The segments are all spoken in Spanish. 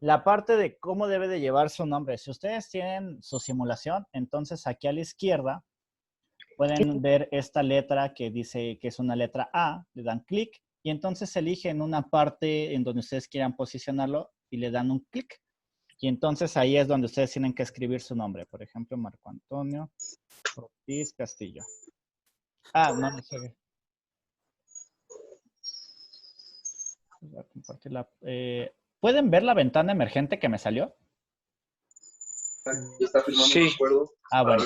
la parte de cómo debe de llevar su nombre. Si ustedes tienen su simulación, entonces aquí a la izquierda pueden ver esta letra que dice que es una letra A, le dan clic y entonces eligen una parte en donde ustedes quieran posicionarlo y le dan un clic. Y entonces ahí es donde ustedes tienen que escribir su nombre. Por ejemplo, Marco Antonio Ortiz Castillo. Ah, no sé. Voy a compartirla. ¿Pueden ver la ventana emergente que me salió? Está firmando un acuerdo. Ah, bueno.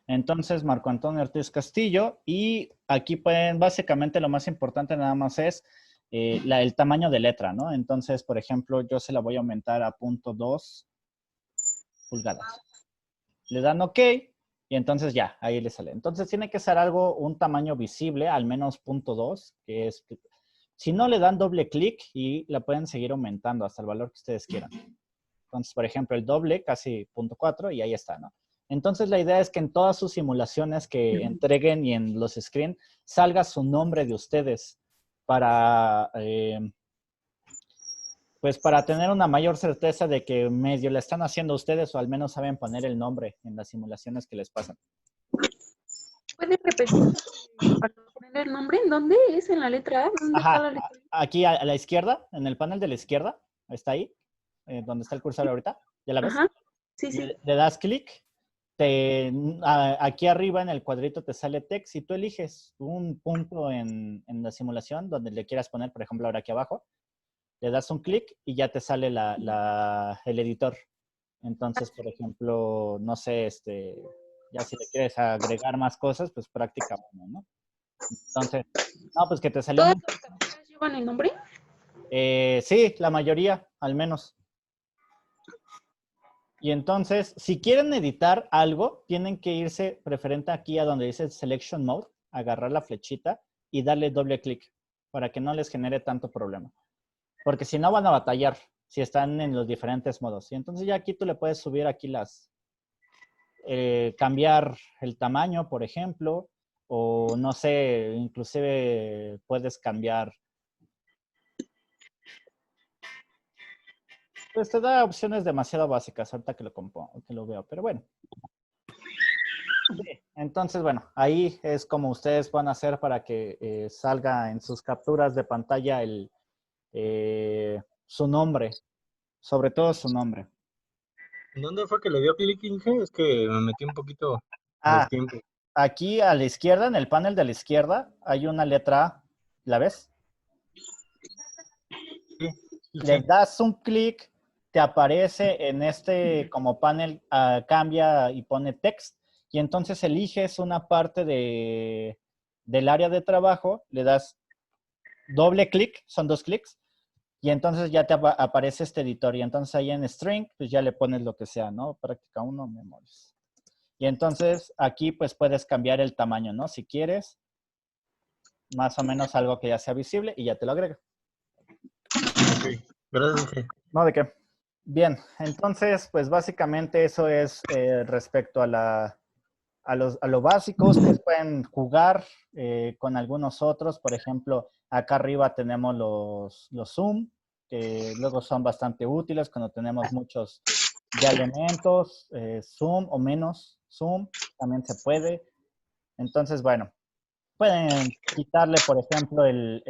Entonces, Marco Antonio Ortiz Castillo. Y aquí pueden, básicamente lo más importante nada más es el tamaño de letra, ¿no? Entonces, por ejemplo, yo se la voy a aumentar a 0.2 pulgadas. Le dan OK y entonces ya, ahí le sale. Entonces tiene que ser algo, un tamaño visible, al menos 0.2, que es, si no le dan doble clic y la pueden seguir aumentando hasta el valor que ustedes quieran. Entonces, por ejemplo, el doble, casi 0.4 y ahí está, ¿no? Entonces la idea es que en todas sus simulaciones que entreguen y en los screens salga su nombre de ustedes para... pues para tener una mayor certeza de que medio la están haciendo ustedes o al menos saben poner el nombre en las simulaciones que les pasan. ¿Puede repetir para poner el nombre? ¿En dónde es? ¿En la letra A? ¿Dónde está la Ajá, letra aquí a la izquierda, en el panel de la izquierda, está ahí, donde está el cursor ahorita, ¿ya la A? ves? Ajá, sí, sí. Le das clic, aquí arriba en el cuadrito te sale text y tú eliges un punto en la simulación donde le quieras poner, por ejemplo, ahora aquí abajo, le das un clic y ya te sale el editor. Entonces, por ejemplo, no sé, ya si le quieres agregar más cosas, pues práctica uno, ¿no? Entonces, no, pues que te salió ¿Todas muy... las capturas llevan el nombre? Sí, la mayoría, al menos. Y entonces, si quieren editar algo, tienen que irse preferente aquí a donde dice Selection Mode, agarrar la flechita y darle doble clic para que no les genere tanto problema. Porque si no van a batallar si están en los diferentes modos. Y entonces ya aquí tú le puedes subir aquí cambiar el tamaño, por ejemplo, o no sé, inclusive puedes cambiar. Pues te da opciones demasiado básicas ahorita que lo veo, pero bueno. Sí, entonces, bueno, ahí es como ustedes van a hacer para que salga en sus capturas de pantalla su nombre, sobre todo su nombre. ¿Dónde fue que le dio clic, Inge? Es que me metí un poquito a Ah, tiempo. aquí a la izquierda, en el panel de la izquierda, hay una letra A. ¿La ves? Sí, sí, Le sí. das un clic, te aparece en como panel, cambia y pone text, y entonces eliges una parte del área de trabajo, le das doble clic, son 2 clics, y entonces ya te aparece este editor, y entonces ahí en string, pues ya le pones lo que sea, ¿no? Práctica 1, memorias. Y entonces aquí pues puedes cambiar el tamaño, ¿no? Si quieres, más o menos algo que ya sea visible, y ya te lo agrega. Ok, gracias, Inge. No, ¿de qué? Bien, entonces, pues básicamente eso es respecto a lo básico. Ustedes pueden jugar con algunos otros. Por ejemplo, acá arriba tenemos los Zoom, que luego son bastante útiles cuando tenemos muchos ya elementos, Zoom o menos Zoom, también se puede. Entonces, bueno, pueden quitarle, por ejemplo, el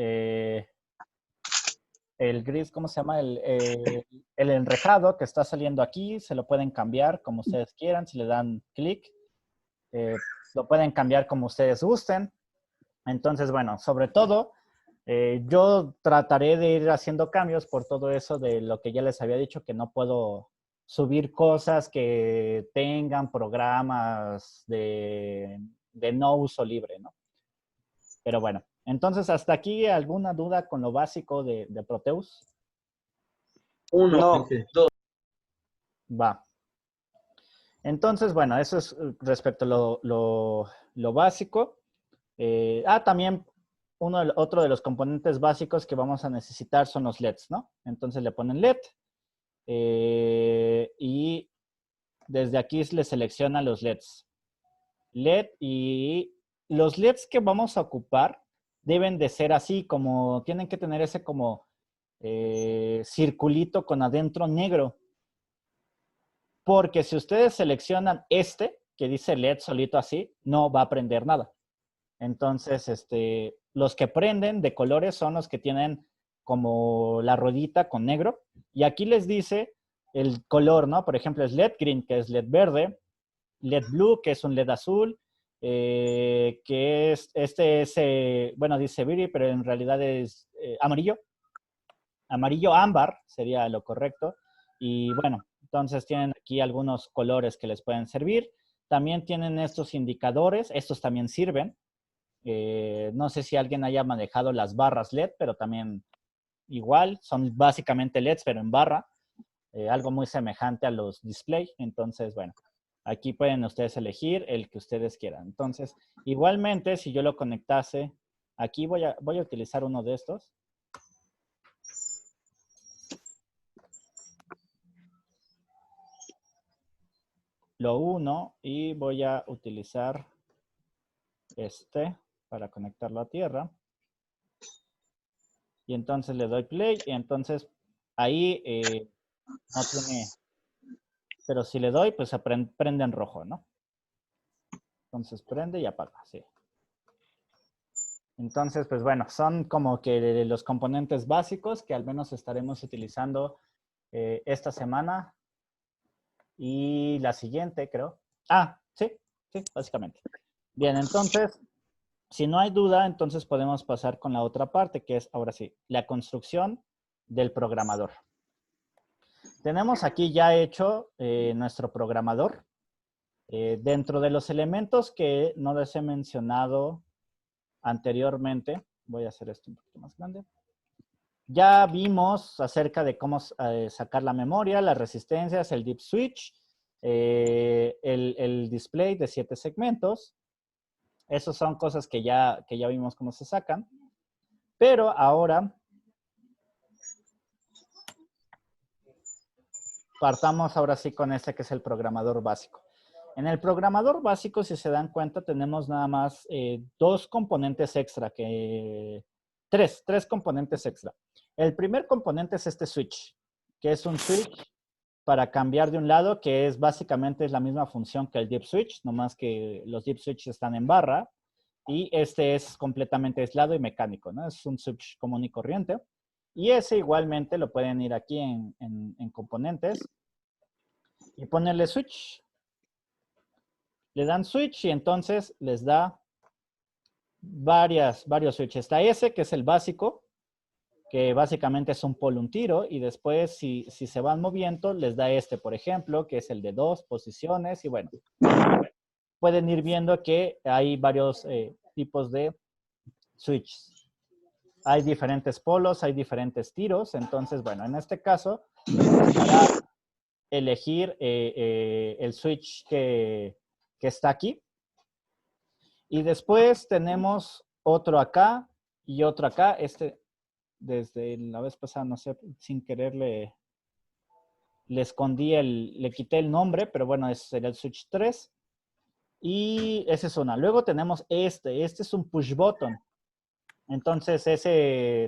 gris, ¿cómo se llama? El enrejado que está saliendo aquí, se lo pueden cambiar como ustedes quieran, si le dan clic, lo pueden cambiar como ustedes gusten. Entonces, bueno, sobre todo, yo trataré de ir haciendo cambios por todo eso de lo que ya les había dicho, que no puedo subir cosas que tengan programas de no uso libre, ¿no? Pero bueno, entonces hasta aquí, ¿alguna duda con lo básico de Proteus? No. Va. Entonces, bueno, eso es respecto a lo básico. También otro de los componentes básicos que vamos a necesitar son los LEDs, ¿no? Entonces le ponen LED y desde aquí le selecciona los LEDs. LED y los LEDs que vamos a ocupar deben de ser así, como tienen que tener ese como circulito con adentro negro. Porque si ustedes seleccionan este, que dice LED solito así, no va a prender nada. Entonces, los que prenden de colores son los que tienen como la ruedita con negro. Y aquí les dice el color, ¿no? Por ejemplo, es LED green, que es LED verde, LED blue, que es un LED azul, que es, bueno, dice Viri, pero en realidad es amarillo. Amarillo ámbar sería lo correcto. Y bueno, entonces tienen aquí algunos colores que les pueden servir. También tienen estos indicadores, estos también sirven. No sé si alguien haya manejado las barras LED, pero también igual, son básicamente LEDs, pero en barra, algo muy semejante a los display. Entonces, bueno, aquí pueden ustedes elegir el que ustedes quieran. Entonces, igualmente, si yo lo conectase, aquí voy a utilizar uno de estos. Lo uno y voy a utilizar este para conectarlo a tierra. Y entonces le doy play y entonces ahí no tiene, pero si le doy, pues prende en rojo, ¿no? Entonces prende y apaga, sí. Entonces, pues bueno, son como que los componentes básicos que al menos estaremos utilizando esta semana y la siguiente, creo. Ah, sí, básicamente. Bien, entonces, si no hay duda, entonces podemos pasar con la otra parte, que es, ahora sí, la construcción del programador. Tenemos aquí ya hecho nuestro programador. Dentro de los elementos que no les he mencionado anteriormente, voy a hacer esto un poquito más grande. Ya vimos acerca de cómo sacar la memoria, las resistencias, el deep switch, el display de 7 segmentos. Esas son cosas que ya vimos cómo se sacan. Pero ahora partamos ahora sí con este que es el programador básico. En el programador básico, si se dan cuenta, tenemos nada más dos componentes extra, tres componentes extra. El primer componente es este switch, que es un switch para cambiar de un lado, que es básicamente la misma función que el deep switch, nomás que los deep switch están en barra, y este es completamente aislado y mecánico, ¿no? Es un switch común y corriente. Y ese igualmente lo pueden ir aquí en componentes y ponerle switch. Le dan switch y entonces les da varios switches. Está ese, que es el básico, que básicamente es un polo, un tiro, y después si se van moviendo, les da este, por ejemplo, que es el de 2 posiciones, y bueno, pueden ir viendo que hay varios tipos de switches. Hay diferentes polos, hay diferentes tiros, entonces, bueno, en este caso, para elegir el switch que está aquí. Y después tenemos otro acá y otro acá. Desde la vez pasada, no sé, sin querer le escondí le quité el nombre, pero bueno, ese sería el switch 3. Y esa es una. Luego tenemos este es un push button. Entonces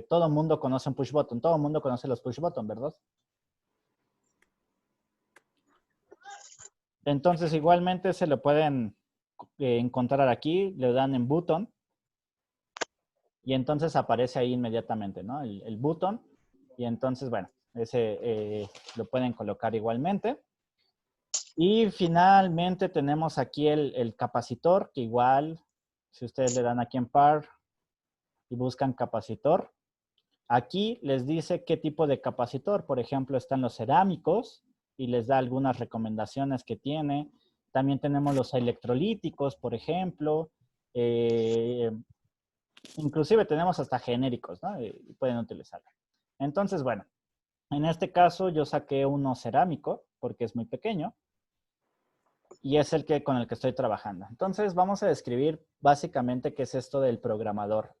todo el mundo conoce un push button, todo el mundo conoce los push button, ¿verdad? Entonces igualmente se lo pueden encontrar aquí, le dan en button y entonces aparece ahí inmediatamente, ¿no? El button y entonces, bueno, ese lo pueden colocar igualmente. Y finalmente tenemos aquí el capacitor, que igual, si ustedes le dan aquí en par y buscan capacitor, aquí les dice qué tipo de capacitor. Por ejemplo, están los cerámicos y les da algunas recomendaciones que tiene. También tenemos los electrolíticos, por ejemplo. Inclusive tenemos hasta genéricos, ¿no? Y pueden utilizarlo. Entonces, bueno, en este caso yo saqué uno cerámico porque es muy pequeño y es con el que estoy trabajando. Entonces, vamos a describir básicamente qué es esto del programador.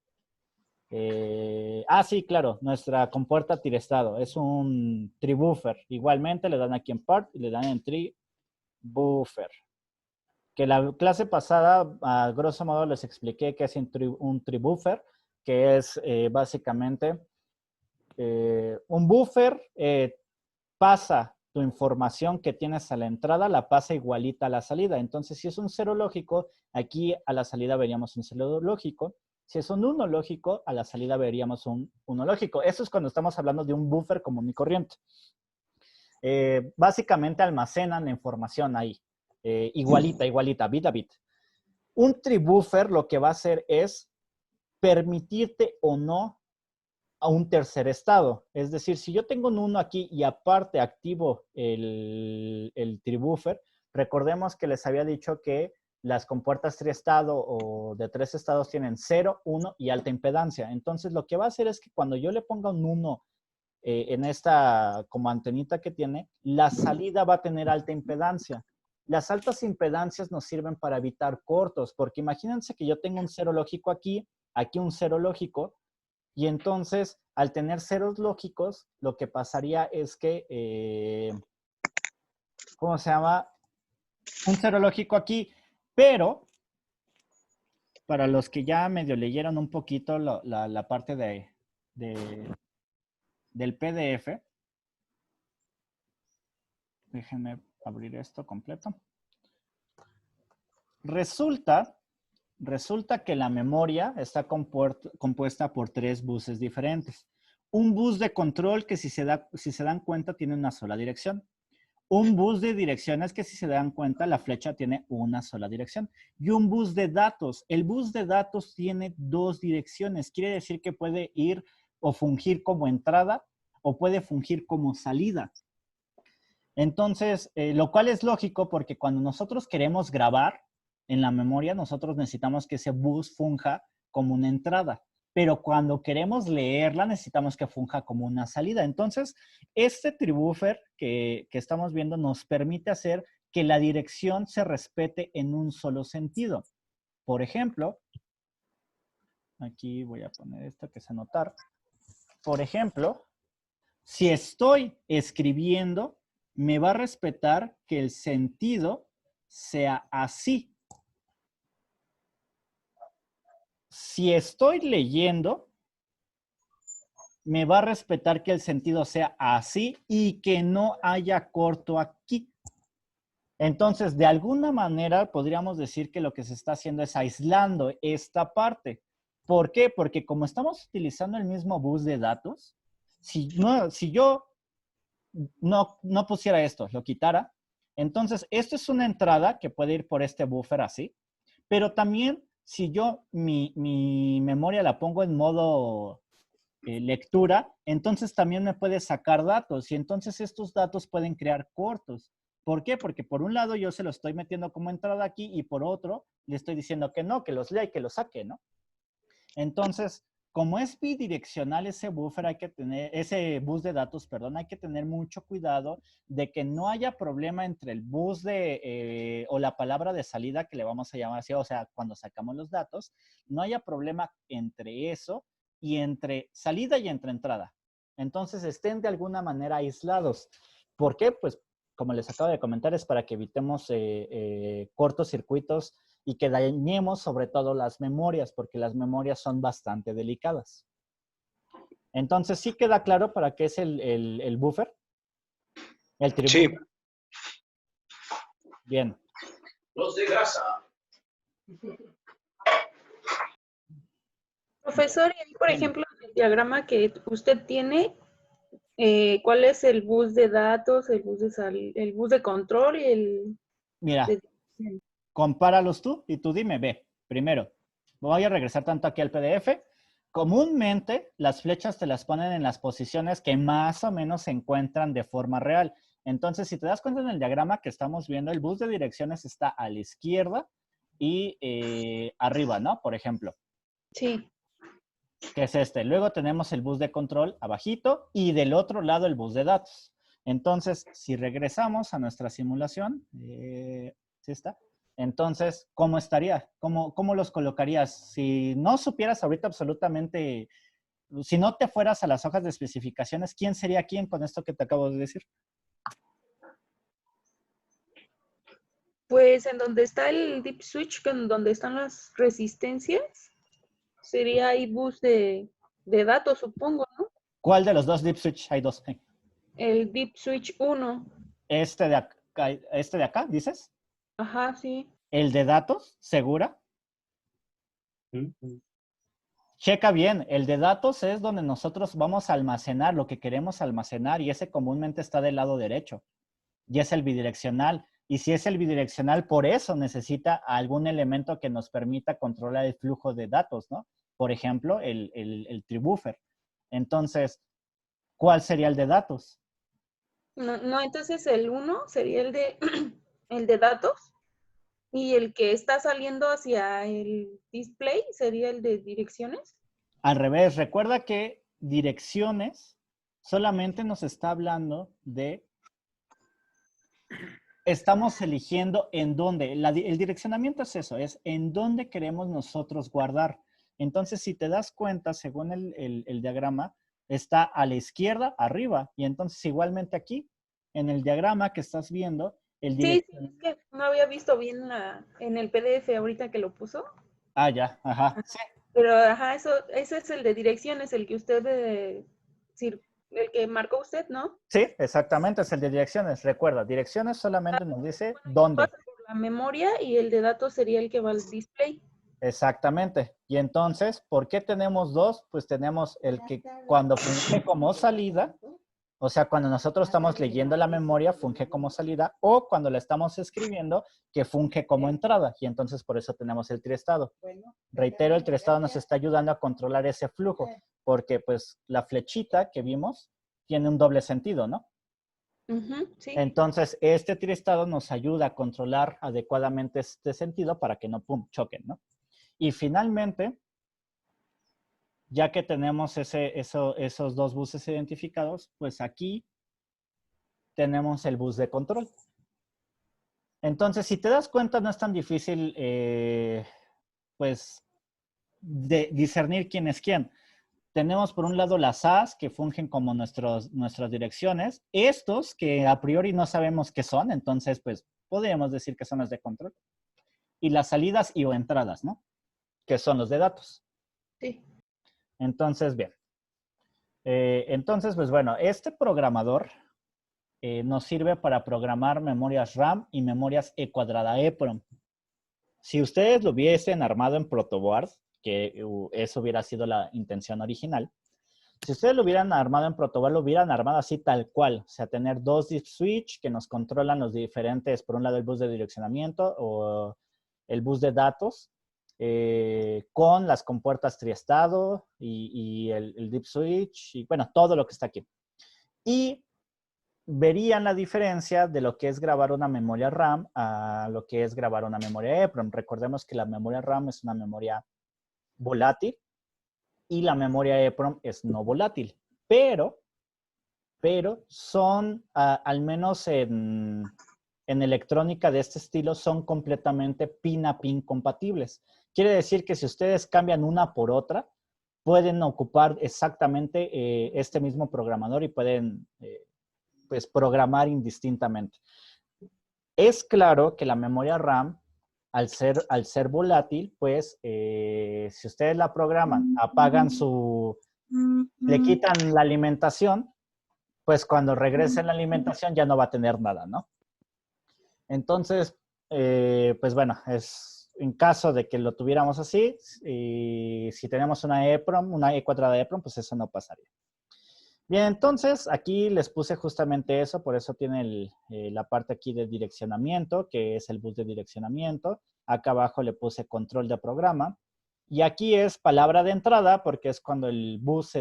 Sí, claro, nuestra compuerta tirestado es un tribuffer. Igualmente le dan aquí en part y le dan en tribuffer. Que la clase pasada, a grosso modo, les expliqué que es un tribuffer, que es básicamente un buffer pasa tu información que tienes a la entrada, la pasa igualita a la salida. Entonces, si es un cero lógico, aquí a la salida veríamos un cero lógico. Si es un uno lógico, a la salida veríamos un uno lógico. Eso es cuando estamos hablando de un buffer común y corriente. Básicamente almacenan la información ahí, igualita, bit a bit. Un tribuffer lo que va a hacer es permitirte o no a un tercer estado. Es decir, si yo tengo un 1 aquí y aparte activo el tribuffer, recordemos que les había dicho que las compuertas triestado o de 3 estados tienen 0, 1 y alta impedancia. Entonces, lo que va a hacer es que cuando yo le ponga un 1 en esta como antenita que tiene, la salida va a tener alta impedancia. Las altas impedancias nos sirven para evitar cortos, porque imagínense que yo tengo un cero lógico aquí un cero lógico, y entonces, al tener ceros lógicos, lo que pasaría es que, ¿cómo se llama? Un cero lógico aquí, pero para los que ya medio leyeron un poquito la parte del PDF, déjenme abrir esto completo. Resulta que la memoria está compuesta por 3 buses diferentes. Un bus de control que si se dan cuenta tiene una sola dirección. Un bus de direcciones que si se dan cuenta la flecha tiene una sola dirección. Y un bus de datos. El bus de datos tiene 2 direcciones. Quiere decir que puede ir o fungir como entrada o puede fungir como salida. Entonces, lo cual es lógico porque cuando nosotros queremos grabar en la memoria, nosotros necesitamos que ese bus funja como una entrada. Pero cuando queremos leerla, necesitamos que funja como una salida. Entonces, este tribuffer que estamos viendo nos permite hacer que la dirección se respete en un solo sentido. Por ejemplo, aquí voy a poner esto que es anotar. Por ejemplo, si estoy escribiendo, me va a respetar que el sentido sea así. Si estoy leyendo, me va a respetar que el sentido sea así y que no haya corto aquí. Entonces, de alguna manera, podríamos decir que lo que se está haciendo es aislando esta parte. ¿Por qué? Porque como estamos utilizando el mismo bus de datos, si yo no pusiera esto, lo quitara, entonces esto es una entrada que puede ir por este buffer así, pero también si yo mi memoria la pongo en modo lectura, entonces también me puede sacar datos y entonces estos datos pueden crear cortos. ¿Por qué? Porque por un lado yo se lo estoy metiendo como entrada aquí y por otro le estoy diciendo que no, que los lea y que los saque, ¿no? Entonces, como es bidireccional ese buffer, hay que tener, ese bus de datos, perdón, hay que tener mucho cuidado de que no haya problema entre el bus o la palabra de salida que le vamos a llamar así, o sea, cuando sacamos los datos, no haya problema entre eso y entre salida y entre entrada. Entonces, estén de alguna manera aislados. ¿Por qué? Pues, como les acabo de comentar, es para que evitemos cortocircuitos y que dañemos sobre todo las memorias, porque las memorias son bastante delicadas. Entonces, ¿sí queda claro para qué es el buffer? El tribuffer. Sí. Bien. Los de grasa. Profesor, y ahí, por ejemplo, en el diagrama que usted tiene, ¿cuál es el bus de datos, el bus de control y el... Mira, compáralos tú y tú dime, ve, primero, voy a regresar tanto aquí al PDF. Comúnmente, las flechas te las ponen en las posiciones que más o menos se encuentran de forma real. Entonces, si te das cuenta en el diagrama que estamos viendo, el bus de direcciones está a la izquierda y arriba, ¿no? Por ejemplo. Sí. Que es este. Luego tenemos el bus de control abajito y del otro lado el bus de datos. Entonces, si regresamos a nuestra simulación, ¿sí está? Entonces, ¿cómo estaría? ¿Cómo los colocarías? Si no supieras ahorita absolutamente, si no te fueras a las hojas de especificaciones, ¿quién sería quién con esto que te acabo de decir? Pues en donde está el deep switch, donde están las resistencias, sería ahí bus de datos, supongo, ¿no? ¿Cuál de los dos deep switch? Hay dos. El Deep Switch 1. Este de acá, ¿dices? Ajá, sí. ¿El de datos? ¿Segura? Checa bien, el de datos es donde nosotros vamos a almacenar lo que queremos almacenar y ese comúnmente está del lado derecho. Y es el bidireccional. Y si es el bidireccional, por eso necesita algún elemento que nos permita controlar el flujo de datos, ¿no? Por ejemplo, el tribuffer. Entonces, ¿cuál sería el de datos? No, entonces el 1 sería el de, el de datos y el que está saliendo hacia el display sería el de direcciones. Al revés, recuerda que direcciones solamente nos está hablando de... Estamos eligiendo en dónde. El direccionamiento es eso, es en dónde queremos nosotros guardar. Entonces, si te das cuenta, según el diagrama, está a la izquierda, arriba. Y entonces, igualmente aquí, en el diagrama que estás viendo, el Sí, es direccionamiento... que no había visto bien en el PDF ahorita que lo puso. Ah, ya, ajá. Sí, Pero, ajá, ese es el de direcciones, el que usted, el que marcó usted, ¿no? sí, exactamente, es el de direcciones. Recuerda, direcciones solamente nos dice Bueno, dónde. pasa por la memoria y el de datos sería el que va al display. Exactamente. Y entonces, ¿por qué tenemos dos? Pues tenemos el que cuando funge como salida, o sea, cuando nosotros estamos leyendo la memoria, funge como salida, o cuando la estamos escribiendo, que funge como entrada. Y entonces por eso tenemos el triestado. Reitero, el triestado nos está ayudando a controlar ese flujo, porque pues la flechita que vimos tiene un doble sentido, ¿no? Sí. Entonces, este triestado nos ayuda a controlar adecuadamente este sentido para que no choquen, ¿no? Y finalmente, ya que tenemos esos dos buses identificados, pues aquí tenemos el bus de control. Entonces, si te das cuenta, no es tan difícil, pues, de discernir quién es quién. Tenemos por un lado las As, que fungen como nuestras direcciones. Estos, que a priori no sabemos qué son, entonces, pues, podríamos decir que son los de control. Y las salidas y o entradas, ¿no? Que son los de datos. Sí. Entonces, bien. Entonces, pues bueno, este programador nos sirve para programar memorias RAM y memorias E² EEPROM. Si ustedes lo hubiesen armado en protoboard, que eso hubiera sido la intención original, si ustedes lo hubieran armado en protoboard, lo hubieran armado así tal cual, o sea, tener dos deep switch que nos controlan los diferentes, por un lado el bus de direccionamiento o el bus de datos, con las compuertas triestado y el deep switch, y bueno, todo lo que está aquí. Y verían la diferencia de lo que es grabar una memoria RAM a lo que es grabar una memoria EEPROM. Recordemos que la memoria RAM es una memoria volátil y la memoria EEPROM es no volátil, pero son, al menos en electrónica de este estilo, son completamente pin a pin compatibles. Quiere decir que si ustedes cambian una por otra, pueden ocupar exactamente este mismo programador y pueden pues programar indistintamente. Es claro que la memoria RAM, al ser volátil, pues si ustedes la programan, apagan le quitan la alimentación, pues cuando regrese la alimentación ya no va a tener nada, ¿no? Entonces, pues bueno, es en caso de que lo tuviéramos así, y si tenemos una EEPROM, una E² EEPROM, pues eso no pasaría. Bien, entonces aquí les puse justamente eso, por eso tiene la parte aquí de direccionamiento, que es el bus de direccionamiento. Acá abajo le puse control de programa. Y aquí es palabra de entrada, porque es cuando el bus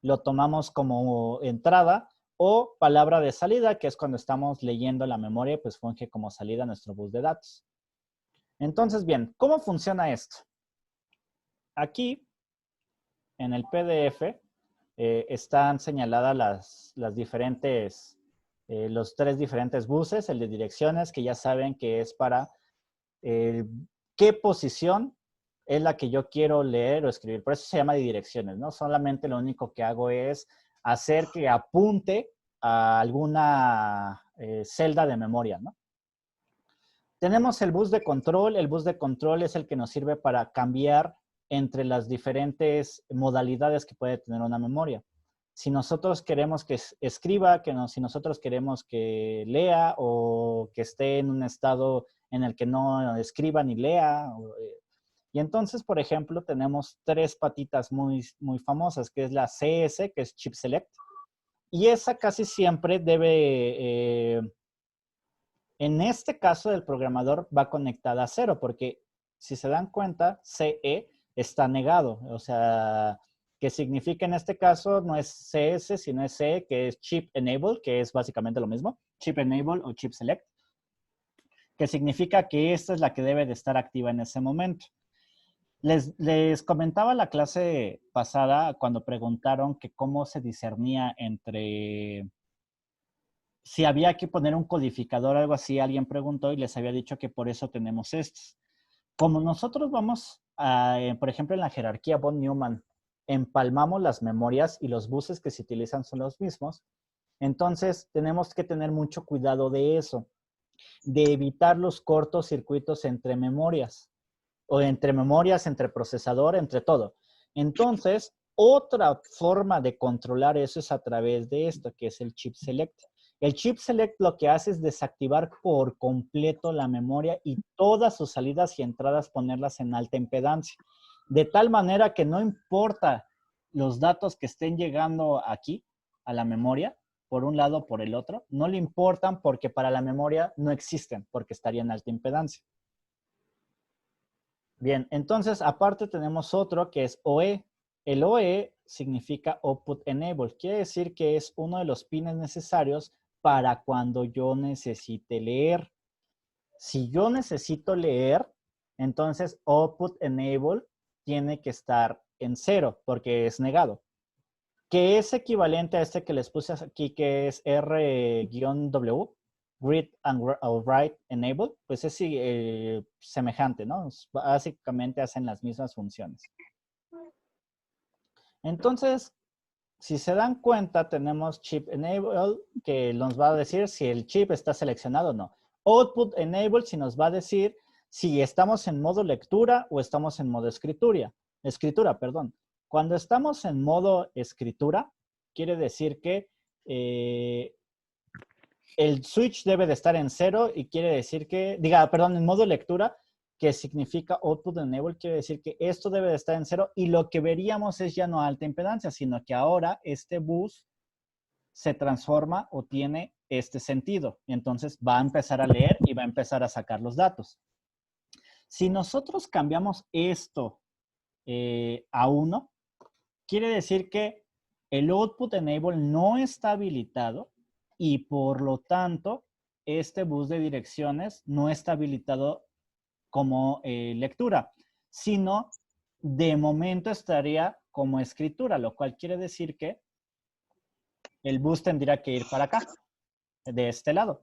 lo tomamos como entrada, o palabra de salida, que es cuando estamos leyendo la memoria, pues funge como salida nuestro bus de datos. Entonces, bien, ¿cómo funciona esto? Aquí, en el PDF, están señaladas las diferentes, los tres diferentes buses, el de direcciones, que ya saben que es para qué posición es la que yo quiero leer o escribir. Por eso se llama de direcciones, ¿no? Solamente lo único que hago es hacer que apunte a alguna celda de memoria, ¿no? Tenemos el bus de control. El bus de control es el que nos sirve para cambiar entre las diferentes modalidades que puede tener una memoria. Si nosotros queremos que escriba, si nosotros queremos que lea o que esté en un estado en el que no escriba ni lea. Y entonces, por ejemplo, tenemos 3 patitas muy, muy famosas, que es la CS, que es Chip Select. Y esa casi siempre debe, en este caso del programador, va conectada a 0, porque si se dan cuenta, CE está negado. O sea, que significa en este caso no es CS, sino es CE, que es Chip Enable, que es básicamente lo mismo. Chip Enable o Chip Select, que significa que esta es la que debe de estar activa en ese momento. Les comentaba la clase pasada cuando preguntaron que cómo se discernía entre si había que poner un codificador o algo así. Alguien preguntó y les había dicho que por eso tenemos estos. Como nosotros vamos, por ejemplo, en la jerarquía von Neumann, empalmamos las memorias y los buses que se utilizan son los mismos, entonces tenemos que tener mucho cuidado de eso, de evitar los cortocircuitos entre memorias, o entre memorias, entre procesador, entre todo. Entonces, otra forma de controlar eso es a través de esto, que es el chip select. El chip select lo que hace es desactivar por completo la memoria y todas sus salidas y entradas ponerlas en alta impedancia. De tal manera que no importa los datos que estén llegando aquí a la memoria, por un lado o por el otro, no le importan porque para la memoria no existen, porque estaría en alta impedancia. Bien, entonces aparte tenemos otro que es OE. El OE significa Output Enable. Quiere decir que es uno de los pines necesarios para cuando yo necesite leer. Si yo necesito leer, entonces Output Enable tiene que estar en 0 porque es negado. Que es equivalente a este que les puse aquí, que es R-W. Read and Write Enable, pues es semejante, ¿no? Básicamente hacen las mismas funciones. Entonces, si se dan cuenta, tenemos Chip Enable, que nos va a decir si el chip está seleccionado o no. Output Enable, si nos va a decir si estamos en modo lectura o estamos en modo escritura. Cuando estamos en modo escritura, quiere decir que el switch debe de estar en 0 y quiere decir que, en modo lectura, que significa Output Enable, quiere decir que esto debe de estar en 0 y lo que veríamos es ya no alta impedancia, sino que ahora este bus se transforma o tiene este sentido. Y entonces va a empezar a leer y va a empezar a sacar los datos. Si nosotros cambiamos esto a 1, quiere decir que el Output Enable no está habilitado y por lo tanto este bus de direcciones no está habilitado como lectura, sino de momento estaría como escritura, lo cual quiere decir que el bus tendría que ir para acá, de este lado.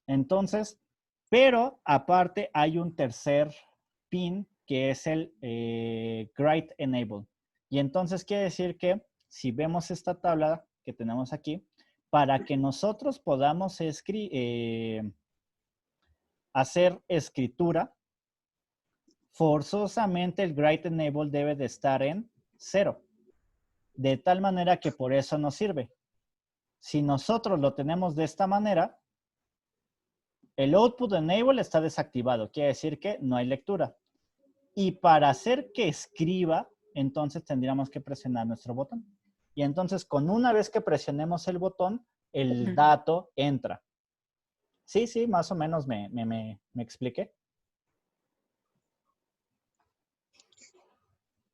Entonces, pero aparte hay un tercer pin que es el Write Enable. Y entonces quiere decir que si vemos esta tabla que tenemos aquí, para que nosotros podamos hacer escritura, forzosamente el Write Enable debe de estar en 0. De tal manera que por eso nos sirve. Si nosotros lo tenemos de esta manera, el Output Enable está desactivado. Quiere decir que no hay lectura. Y para hacer que escriba, entonces tendríamos que presionar nuestro botón. Y entonces, con una vez que presionemos el botón, el dato entra. Sí, más o menos me expliqué.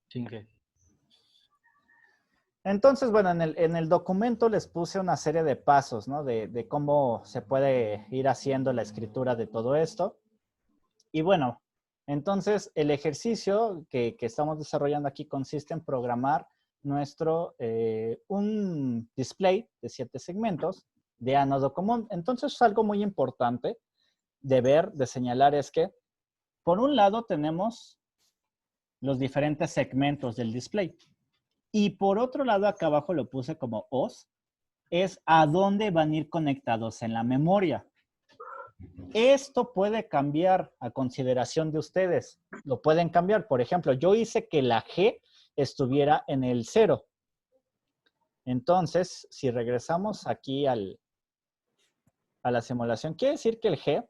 Sin que. Entonces, bueno, en el documento les puse una serie de pasos, ¿no? De cómo se puede ir haciendo la escritura de todo esto. Y bueno, entonces el ejercicio que estamos desarrollando aquí consiste en programar un display de 7 segmentos de ánodo común. Entonces, algo muy importante de señalar es que, por un lado, tenemos los diferentes segmentos del display. Y por otro lado, acá abajo lo puse como os, es a dónde van a ir conectados en la memoria. Esto puede cambiar a consideración de ustedes. Lo pueden cambiar. Por ejemplo, yo hice que la G estuviera en el 0. Entonces, si regresamos aquí a la simulación, quiere decir que el G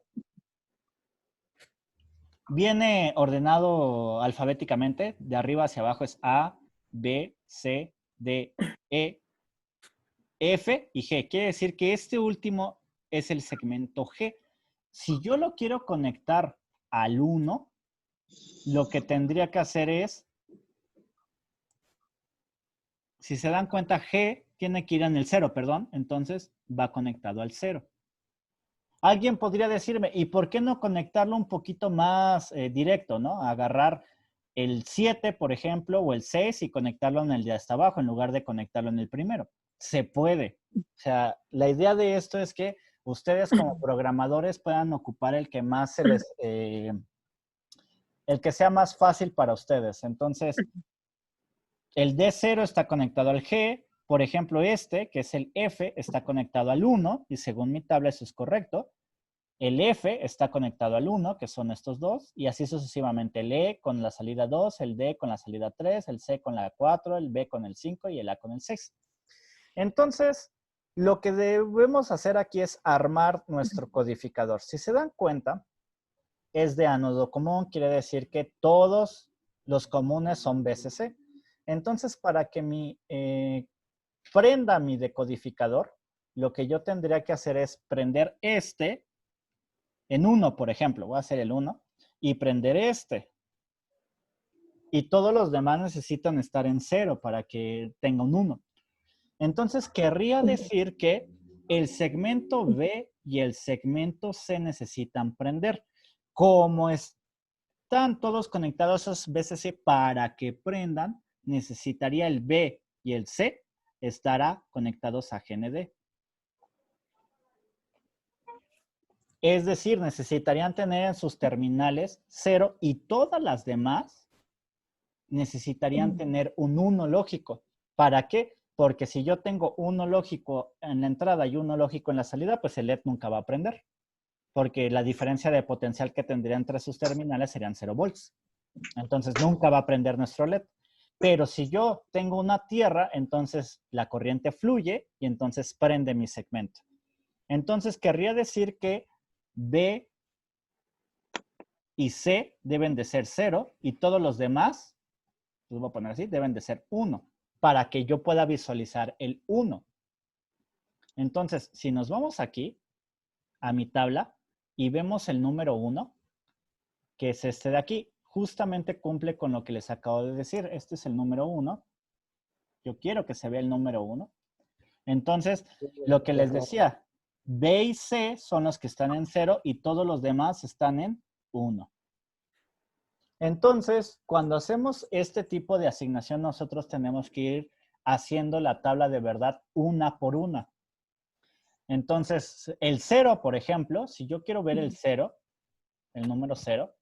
viene ordenado alfabéticamente. De arriba hacia abajo es A, B, C, D, E, F y G. Quiere decir que este último es el segmento G. Si yo lo quiero conectar al 1, lo que tendría que hacer es, si se dan cuenta, G tiene que ir en el 0, perdón, entonces va conectado al 0. Alguien podría decirme, ¿y por qué no conectarlo un poquito más directo, ¿no? Agarrar el 7, por ejemplo, o el 6 y conectarlo en el de hasta abajo en lugar de conectarlo en el primero. Se puede. O sea, la idea de esto es que ustedes como programadores puedan ocupar el que más se les, el que sea más fácil para ustedes. Entonces, el D0 está conectado al G. Por ejemplo, este, que es el F, está conectado al 1, y según mi tabla eso es correcto. El F está conectado al 1, que son estos dos, y así sucesivamente. El E con la salida 2, el D con la salida 3, el C con la 4, el B con el 5 y el A con el 6. Entonces, lo que debemos hacer aquí es armar nuestro codificador. Si se dan cuenta, es de ánodo común, quiere decir que todos los comunes son BCC. Entonces, para que prenda mi decodificador, lo que yo tendría que hacer es prender este en 1, por ejemplo. Voy a hacer el 1 y prender este. Y todos los demás necesitan estar en 0 para que tenga un 1. Entonces, querría decir que el segmento B y el segmento C necesitan prender. Como están todos conectados a esos BCC para que prendan, necesitaría el B y el C estará conectados a GND. Es decir, necesitarían tener en sus terminales 0 y todas las demás necesitarían tener un 1 lógico. ¿Para qué? Porque si yo tengo 1 lógico en la entrada y 1 lógico en la salida, pues el LED nunca va a prender. Porque la diferencia de potencial que tendría entre sus terminales serían 0 volts. Entonces nunca va a prender nuestro LED. Pero si yo tengo una tierra, entonces la corriente fluye y entonces prende mi segmento. Entonces querría decir que B y C deben de ser 0 y todos los demás, los voy a poner así, deben de ser 1 para que yo pueda visualizar el 1. Entonces, si nos vamos aquí a mi tabla y vemos el número 1, que es este de aquí, justamente cumple con lo que les acabo de decir. Este es el número 1. Yo quiero que se vea el número 1. Entonces, lo que les decía, B y C son los que están en 0 y todos los demás están en 1. Entonces, cuando hacemos este tipo de asignación, nosotros tenemos que ir haciendo la tabla de verdad una por una. Entonces, el 0, por ejemplo, si yo quiero ver el 0, el número 0,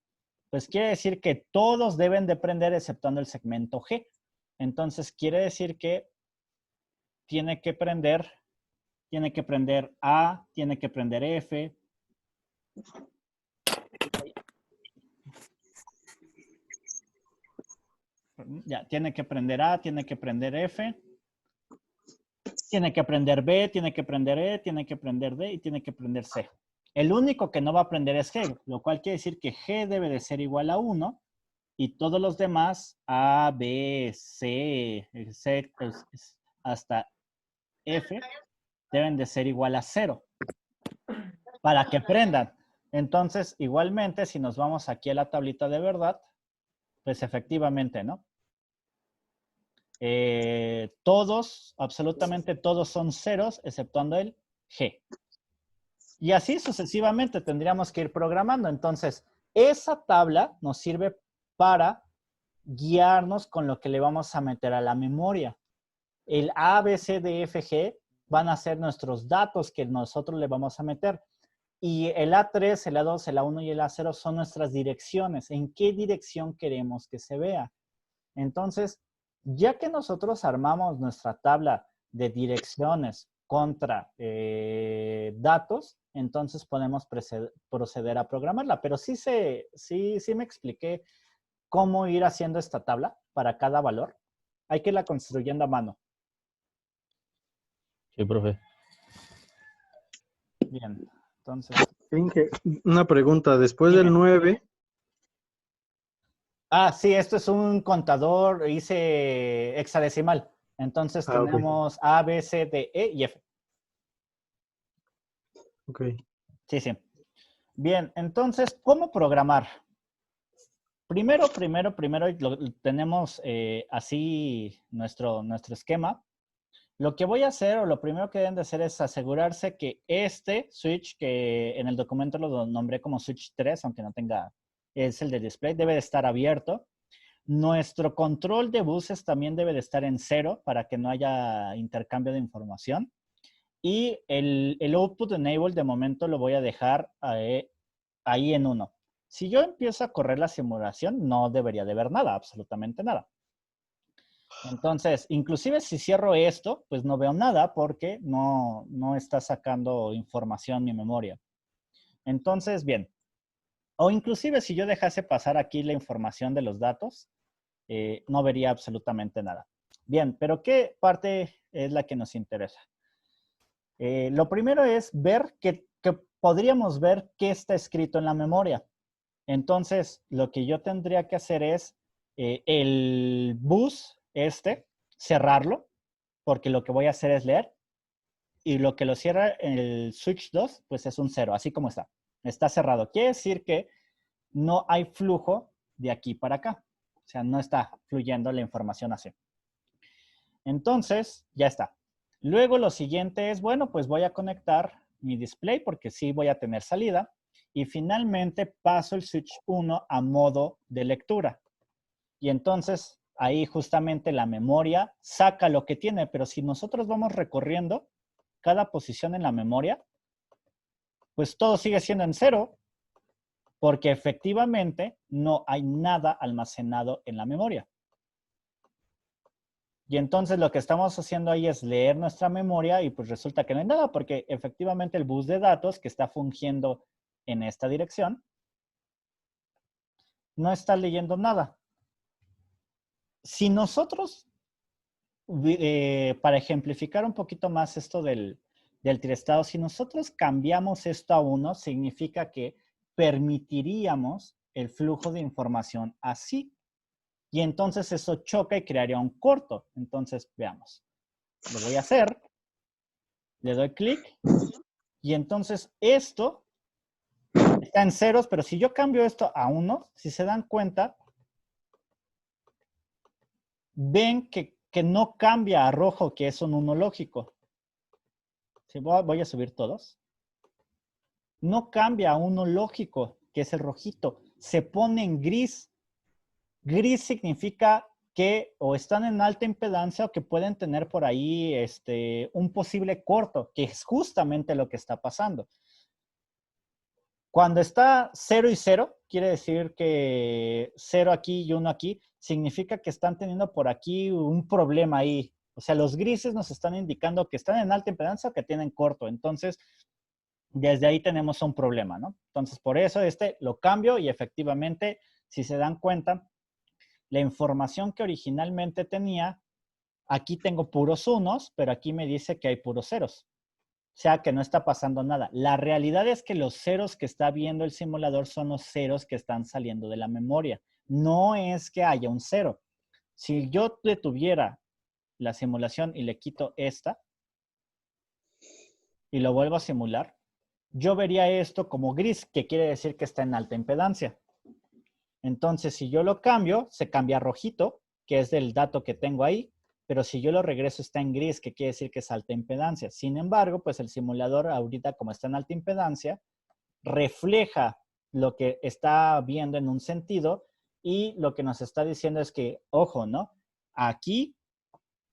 pues quiere decir que todos deben de prender exceptuando el segmento G. Entonces, quiere decir que tiene que prender A, tiene que prender F. Ya, tiene que prender A, tiene que prender F. Tiene que prender B, tiene que prender E, tiene que prender D y tiene que prender C. El único que no va a prender es G, lo cual quiere decir que G debe de ser igual a 1 y todos los demás, A, B, C, C hasta F, deben de ser igual a 0 para que prendan. Entonces, igualmente, si nos vamos aquí a la tablita de verdad, pues efectivamente, ¿no? Todos, absolutamente todos son ceros, exceptuando el G. Y así sucesivamente tendríamos que ir programando. Entonces, esa tabla nos sirve para guiarnos con lo que le vamos a meter a la memoria. El A, B, C, D, F, G van a ser nuestros datos que nosotros le vamos a meter. Y el A3, el A2, el A1 y el A0 son nuestras direcciones. ¿En qué dirección queremos que se vea? Entonces, ya que nosotros armamos nuestra tabla de direcciones contra datos, entonces podemos proceder a programarla. Pero sí me expliqué cómo ir haciendo esta tabla para cada valor. Hay que irla construyendo a mano. Sí, profe. Bien, entonces... Inge, una pregunta. Después Dime. del 9, Ah, sí, esto es un contador, hice hexadecimal. Entonces ok. tenemos A, B, C, D, E y F. Ok. Sí, sí. Bien, entonces, ¿cómo programar? Primero, tenemos así nuestro esquema. Lo que voy a hacer, o lo primero que deben de hacer es asegurarse que este switch, que en el documento lo nombré como switch 3, aunque no tenga, es el de display, debe de estar abierto. Nuestro control de buses también debe de estar en 0 para que no haya intercambio de información. Y el output enable de momento lo voy a dejar ahí en 1. Si yo empiezo a correr la simulación, no debería de ver nada, absolutamente nada. Entonces, inclusive si cierro esto, pues no veo nada porque no está sacando información mi memoria. Entonces, bien. O inclusive si yo dejase pasar aquí la información de los datos, no vería absolutamente nada. Bien, pero ¿qué parte es la que nos interesa? Lo primero es ver que podríamos ver qué está escrito en la memoria. Entonces, lo que yo tendría que hacer es el bus cerrarlo, porque lo que voy a hacer es leer, y lo que lo cierra el switch 2, pues es un 0, así como está. Está cerrado. Quiere decir que no hay flujo de aquí para acá. O sea, no está fluyendo la información así. Entonces, ya está. Luego lo siguiente es, bueno, pues voy a conectar mi display porque sí voy a tener salida. Y finalmente paso el switch 1 a modo de lectura. Y entonces ahí justamente la memoria saca lo que tiene. Pero si nosotros vamos recorriendo cada posición en la memoria, pues todo sigue siendo en 0 porque efectivamente no hay nada almacenado en la memoria. Y entonces lo que estamos haciendo ahí es leer nuestra memoria y pues resulta que no hay nada porque efectivamente el bus de datos que está fungiendo en esta dirección no está leyendo nada. Si nosotros, para ejemplificar un poquito más esto del triestado, si nosotros cambiamos esto a 1, significa que permitiríamos el flujo de información así. Y entonces eso choca y crearía un corto. Entonces, veamos. Lo voy a hacer. Le doy clic. Y entonces esto está en ceros, pero si yo cambio esto a 1, si se dan cuenta, ven que no cambia a rojo, que es un 1 lógico. Si voy a subir todos. No cambia a 1 lógico, que es el rojito. Se pone en gris. Gris significa que o están en alta impedancia o que pueden tener por ahí un posible corto, que es justamente lo que está pasando. Cuando está 0 y 0, quiere decir que 0 aquí y 1 aquí, significa que están teniendo por aquí un problema ahí. O sea, los grises nos están indicando que están en alta impedancia o que tienen corto. Entonces, desde ahí tenemos un problema, ¿no? Entonces, por eso lo cambio y efectivamente, si se dan cuenta, la información que originalmente tenía, aquí tengo puros unos, pero aquí me dice que hay puros ceros. O sea, que no está pasando nada. La realidad es que los ceros que está viendo el simulador son los ceros que están saliendo de la memoria. No es que haya un cero. Si yo detuviera la simulación y le quito esta y lo vuelvo a simular, yo vería esto como gris, que quiere decir que está en alta impedancia. Entonces, si yo lo cambio, se cambia a rojito, que es del dato que tengo ahí, pero si yo lo regreso está en gris, que quiere decir que es alta impedancia. Sin embargo, pues el simulador ahorita, como está en alta impedancia, refleja lo que está viendo en un sentido y lo que nos está diciendo es que, ojo, ¿no? Aquí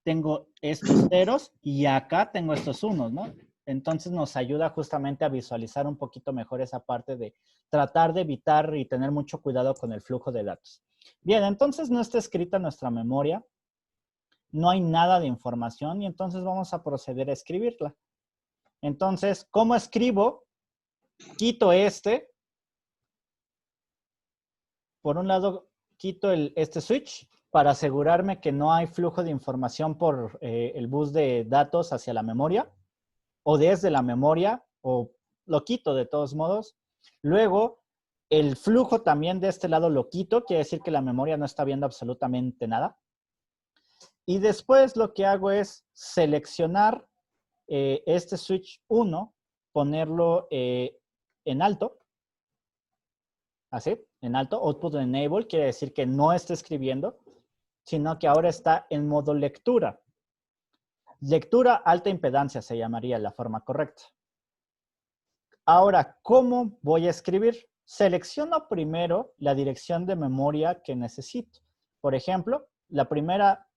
tengo estos ceros y acá tengo estos unos, ¿no? Entonces nos ayuda justamente a visualizar un poquito mejor esa parte de tratar de evitar y tener mucho cuidado con el flujo de datos. Bien, entonces no está escrita nuestra memoria, no hay nada de información y entonces vamos a proceder a escribirla. Entonces, ¿cómo escribo? Quito este. Por un lado, quito este switch para asegurarme que no hay flujo de información por el bus de datos hacia la memoria o desde la memoria, o lo quito de todos modos. Luego, el flujo también de este lado lo quito, quiere decir que la memoria no está viendo absolutamente nada. Y después lo que hago es seleccionar este switch 1, ponerlo en alto, así, en alto, output enable, quiere decir que no está escribiendo, sino que ahora está en modo lectura. Lectura alta impedancia se llamaría la forma correcta. Ahora, ¿cómo voy a escribir? Selecciono primero la dirección de memoria que necesito. Por ejemplo, la primera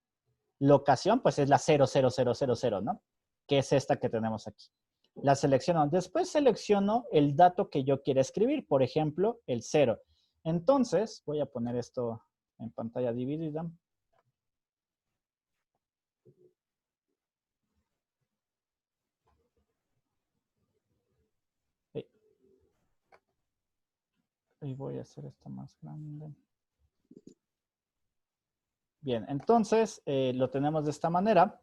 locación, pues es la 00000, ¿no? Que es esta que tenemos aquí. La selecciono. Después selecciono el dato que yo quiera escribir. Por ejemplo, el 0. Entonces, voy a poner esto en pantalla dividida. Y voy a hacer esto más grande. Bien, entonces lo tenemos de esta manera.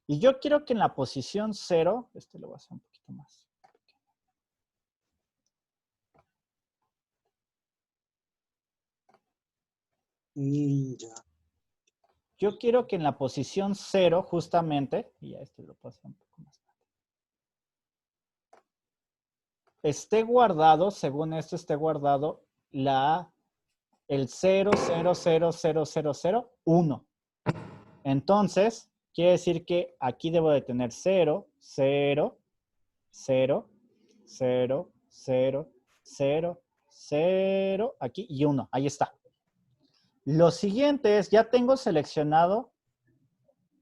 Y yo quiero que en la posición 0, lo voy a hacer un poquito más. Ya. Yo quiero que en la posición 0, justamente, y ya lo puedo hacer un poco más grande, esté guardado, según esto, esté guardado el 0000001. Entonces, quiere decir que aquí debo de tener 0, 0, 0, 0, 0, 0, 0, aquí y 1. Ahí está. Lo siguiente es, ya tengo seleccionado,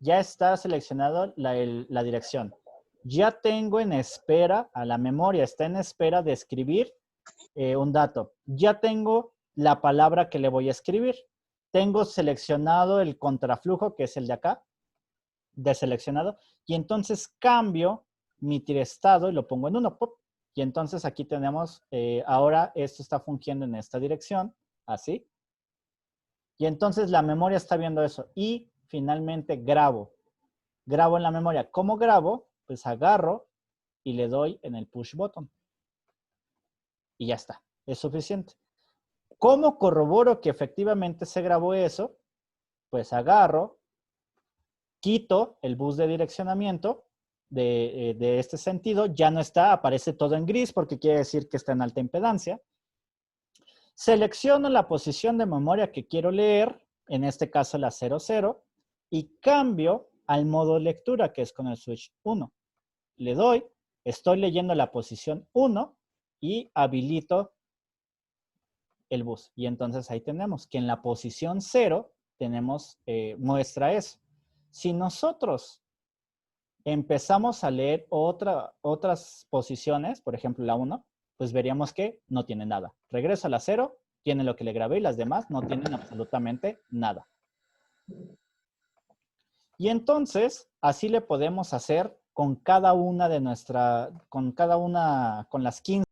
ya está seleccionado la dirección. Ya tengo en espera a la memoria, está en espera de escribir un dato. Ya tengo la palabra que le voy a escribir. Tengo seleccionado el contraflujo, que es el de acá, deseleccionado, y entonces cambio mi tirestado y lo pongo en 1. Y entonces aquí tenemos, ahora esto está fungiendo en esta dirección, así. Y entonces la memoria está viendo eso. Y finalmente grabo. Grabo en la memoria. ¿Cómo grabo? Pues agarro y le doy en el push button. Y ya está. Es suficiente. ¿Cómo corroboro que efectivamente se grabó eso? Pues agarro, quito el bus de direccionamiento de este sentido. Ya no está, aparece todo en gris porque quiere decir que está en alta impedancia. Selecciono la posición de memoria que quiero leer, en este caso la 00, y cambio al modo lectura, que es con el switch 1. Le doy, estoy leyendo la posición 1 y habilito el bus. Y entonces ahí tenemos que en la posición 0 tenemos, muestra eso. Si nosotros empezamos a leer otras posiciones, por ejemplo la 1, pues veríamos que no tiene nada. Regreso a la 0, tiene lo que le grabé y las demás no tienen absolutamente nada. Y entonces, así le podemos hacer con cada una de con las 15